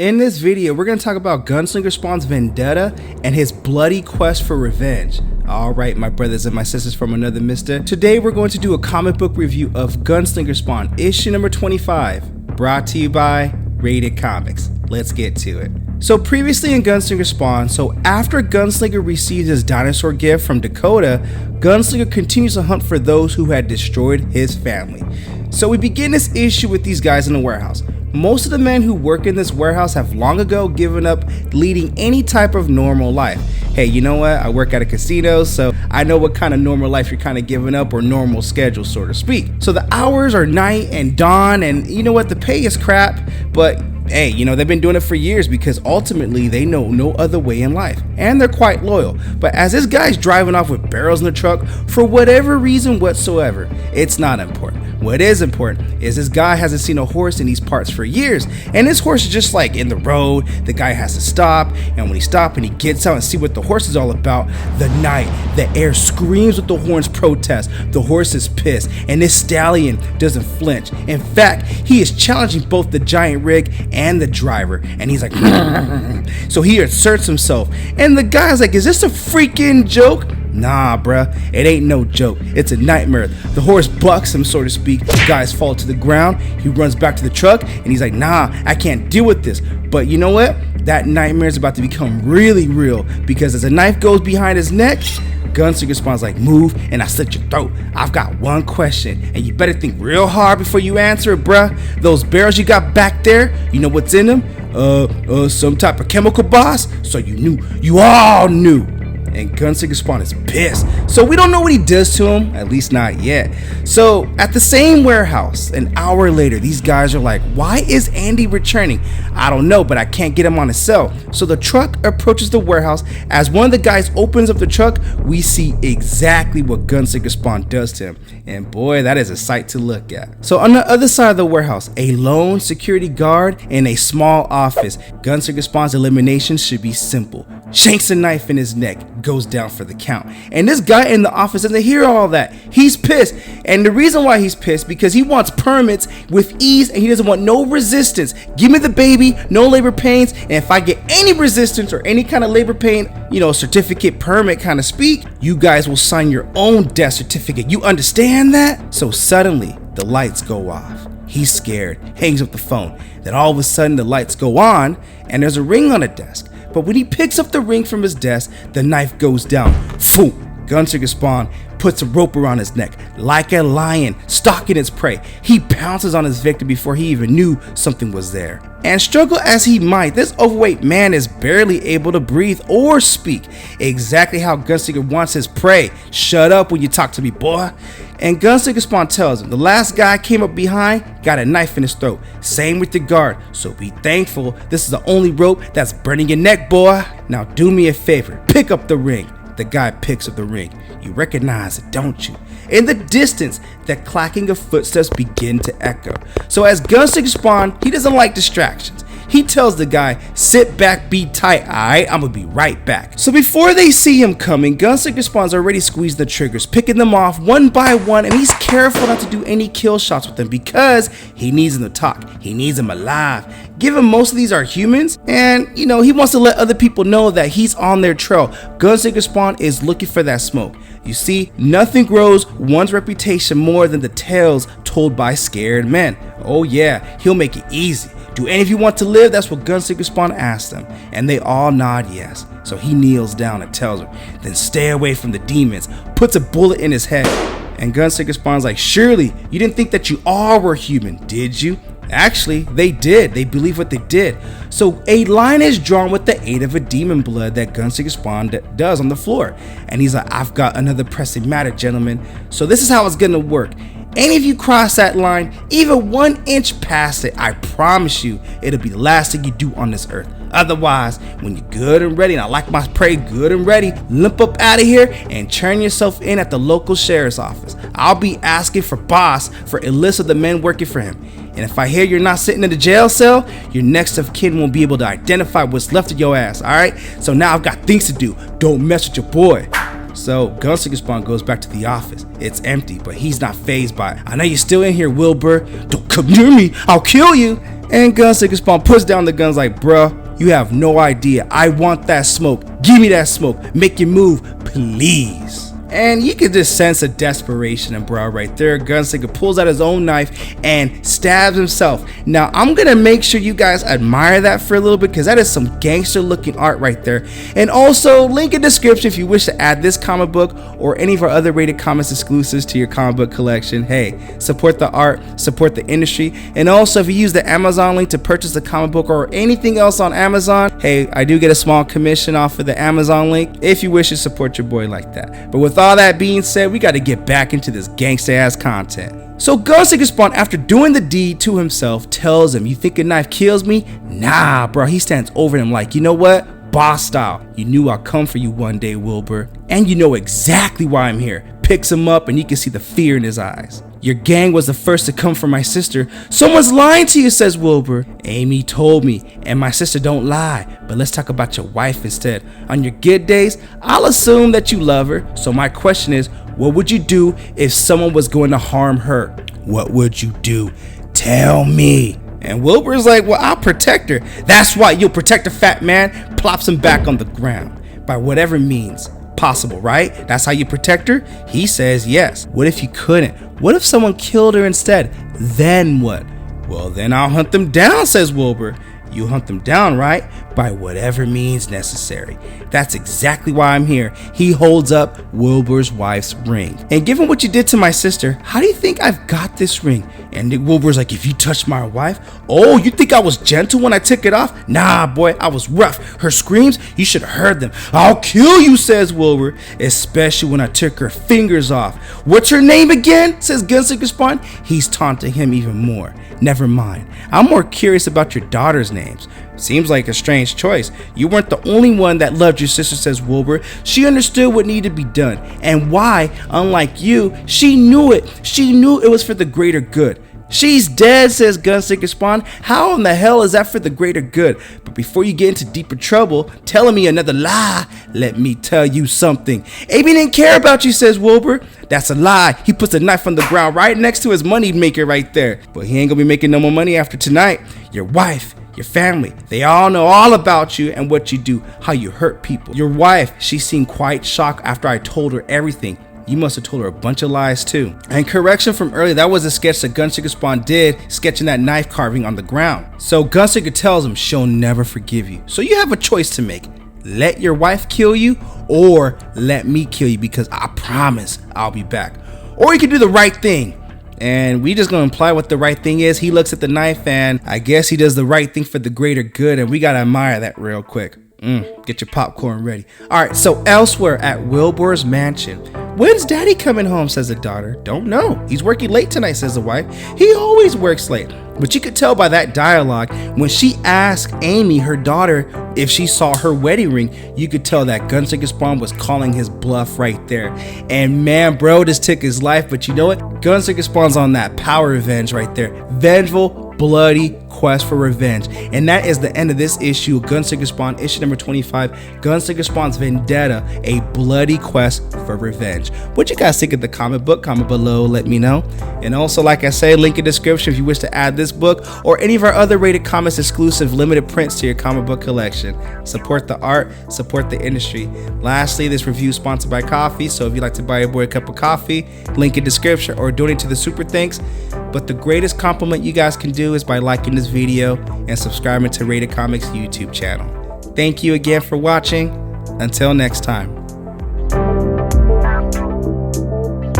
In this video, we're going to talk about Gunslinger Spawn's Vendetta and his bloody quest for revenge. Alright, my brothers and my sisters from another mister. Today we're going to do a comic book review of Gunslinger Spawn, issue number 25, brought to you by Rated Comics. Let's get to it. So previously in Gunslinger Spawn, after Gunslinger receives his dinosaur gift from Dakota, Gunslinger continues to hunt for those who had destroyed his family. So we begin this issue with these guys in the warehouse. Most of the men who work in this warehouse have long ago given up leading any type of normal life. Hey, you know what? I work at a casino, so I know what kind of normal life you're kind of giving up, or normal schedule, so to speak. So the hours are night and dawn, and you know what? The pay is crap, but hey, you know, they've been doing it for years because ultimately they know no other way in life, and they're quite loyal. But as this guy's driving off with barrels in the truck, for whatever reason whatsoever, it's not important. What is important is this guy hasn't seen a horse in these parts for years, and this horse is just like in the road. The guy has to stop, and when he stops and he gets out and see what the horse is all about, the night, the air screams with the horn's protest. The horse is pissed, and this stallion doesn't flinch. In fact, he is challenging both the giant rig and the driver, and he's like so he asserts himself, and the guy's like, is this a freaking joke? Nah, bruh, it ain't no joke. It's a nightmare. The horse bucks him, so to speak. The guys fall to the ground. He runs back to the truck, and he's like, nah, I can't deal with this. But you know what? That nightmare is about to become really real, because as a knife goes behind his neck, Gunslinger Spawn's like, move and I slit your throat. I've got one question, and you better think real hard before you answer it, bruh. Those barrels you got back there, you know what's in them? Some type of chemical, boss? So you all knew. And Gunslinger Spawn is pissed. So we don't know what he does to him, at least not yet. So at the same warehouse, an hour later, these guys are like, why is Andy returning? I don't know, but I can't get him on his cell. So the truck approaches the warehouse. As one of the guys opens up the truck, we see exactly what Gunslinger Spawn does to him. And boy, that is a sight to look at. So on the other side of the warehouse, a lone security guard in a small office. Gunslinger Spawn's elimination should be simple. Shanks a knife in his neck, goes down for the count. And this guy in the office doesn't hear all that. He's pissed. And the reason why he's pissed, because he wants permits with ease, and he doesn't want no resistance. Give me the baby, no labor pains, and if I get any resistance or any kind of labor pain, you know, certificate, permit kind of speak, you guys will sign your own death certificate. You understand that? So suddenly the lights go off. He's scared, hangs up the phone. Then all of a sudden the lights go on, and there's a ring on the desk. But when he picks up the ring from his desk, the knife goes down. Phew! Gunslinger Spawn puts a rope around his neck. Like a lion stalking its prey, he pounces on his victim before he even knew something was there. And struggle as he might, this overweight man is barely able to breathe or speak. Exactly how Gunslinger wants his prey. Shut up when you talk to me, boy. And Gunslinger Spawn tells him the last guy came up behind got a knife in his throat. Same with the guard, so be thankful this is the only rope that's burning your neck, boy. Now do me a favor, pick up the ring. The guy picks up the ring. You recognize it, don't you? In the distance, the clacking of footsteps begin to echo. So as Gunslinger Spawn, he doesn't like distractions. He tells the guy, sit back, be tight, alright? I'm gonna be right back. So before they see him coming, Gunslinger Spawn's already squeezed the triggers, picking them off one by one, and he's careful not to do any kill shots with them because he needs them to talk. He needs them alive. Given most of these are humans, and you know, he wants to let other people know that he's on their trail. Gunslinger Spawn is looking for that smoke. You see, nothing grows one's reputation more than the tales told by scared men. Oh yeah, he'll make it easy. Do any of you want to live? That's what Gunslinger Spawn asked them, and they all nod yes. So he kneels down and tells them, then stay away from the demons, puts a bullet in his head. And Gunslinger Spawn's like, surely you didn't think that you all were human, did you? Actually, they did. They believe what they did. So a line is drawn with the aid of a demon blood that Gunslinger Spawn does on the floor. And he's like, I've got another pressing matter, gentlemen. So this is how it's gonna work. Any of you cross that line, even 1 inch past it, I promise you, it'll be the last thing you do on this earth. Otherwise, when you're good and ready, and I like my prey good and ready, limp up out of here and turn yourself in at the local sheriff's office. I'll be asking for boss for a list of the men working for him. And if I hear you're not sitting in the jail cell, your next of kin won't be able to identify what's left of your ass, alright? So now I've got things to do. Don't mess with your boy. So Gunslinger Spawn goes back to the office. It's empty, but he's not fazed by it. I know you're still in here, Wilbur. Don't come near me, I'll kill you. And Gunslinger Spawn puts down the guns like, bruh, you have no idea. I want that smoke. Give me that smoke. Make your move, please. And you can just sense a desperation in bro right there. Gunslinger pulls out his own knife and stabs himself. Now, I'm going to make sure you guys admire that for a little bit because that is some gangster looking art right there. And also, link in description if you wish to add this comic book or any of our other Rated Comics exclusives to your comic book collection. Hey, support the art, support the industry. And also, if you use the Amazon link to purchase the comic book or anything else on Amazon, hey, I do get a small commission off of the Amazon link if you wish to support your boy like that. But with all that being said, we got to get back into this gangsta ass content. So Gunslinger Spawn, after doing the deed to himself, tells him, you think a knife kills me? Nah, bro. He stands over him like, you know what? Boss style. You knew I'd come for you one day, Wilbur. And you know exactly why I'm here. Picks him up and you can see the fear in his eyes. Your gang was the first to come for my sister. Someone's lying to you, says Wilbur. Amy told me, and my sister don't lie. But let's talk about your wife instead. On your good days, I'll assume that you love her. So my question is, what would you do if someone was going to harm her? What would you do? Tell me. And Wilbur's like, well, I'll protect her. That's why you'll protect a fat man. Plops him back on the ground by whatever means possible, right? That's how you protect her? He says yes. What if you couldn't? What if someone killed her instead? Then what? Well, then I'll hunt them down, says Wilbur. You hunt them down, right? By whatever means necessary. That's exactly why I'm here. He holds up Wilbur's wife's ring. And given what you did to my sister, how do you think I've got this ring? And Wilbur's like, if you touched my wife? Oh, you think I was gentle when I took it off? Nah, boy, I was rough. Her screams, you should have heard them. I'll kill you, says Wilbur, especially when I took her fingers off. What's her name again? Says Gunslinger Spawn. He's taunting him even more. Never mind. I'm more curious about your daughter's names. Seems like a strange choice. You weren't the only one that loved your sister, says Wilbur. She understood what needed to be done and why, unlike you, she knew it. She knew it was for the greater good. She's dead, says Gunslinger Spawn. How in the hell is that for the greater good? But before you get into deeper trouble, telling me another lie, let me tell you something. Amy didn't care about you, says Wilbur. That's a lie. He puts a knife on the ground right next to his money maker right there. But he ain't gonna be making no more money after tonight. Your wife, your family, they all know all about you and what you do, how you hurt people. Your wife, she seemed quite shocked after I told her everything. You must have told her a bunch of lies too. And correction from earlier, that was a sketch that Gunslinger Spawn did, sketching that knife carving on the ground. So Gunslinger tells him she'll never forgive you. So you have a choice to make. Let your wife kill you or let me kill you, because I promise I'll be back. Or you can do the right thing. And we just gonna imply what the right thing is. He looks at the knife and I guess he does the right thing for the greater good, and we gotta admire that real quick. Get your popcorn ready. Alright, so elsewhere at Wilbur's mansion. When's daddy coming home, says the daughter. Don't know. He's working late tonight, says the wife. He always works late. But you could tell by that dialogue, when she asked Amy, her daughter, if she saw her wedding ring, you could tell that Gunslinger Spawn was calling his bluff right there. And man, bro, this took his life, but you know what? Gunslinger Spawn's on that power revenge right there. Vengeful, bloody quest for revenge. And that is the end of this issue of Gunslinger Spawn, issue number 25, Gunslinger Spawn's Vendetta, a bloody quest for revenge. What you guys think of the comic book? Comment below, let me know. And also, like I say, link in the description if you wish to add this book or any of our other Rated Comics exclusive limited prints to your comic book collection. Support the art, support the industry. Lastly, this review is sponsored by coffee, so if you'd like to buy your boy a cup of coffee, link in description or donate to the super thanks. But the greatest compliment you guys can do is by liking this video and subscribing to RatedComics YouTube channel. Thank you again for watching. Until next time.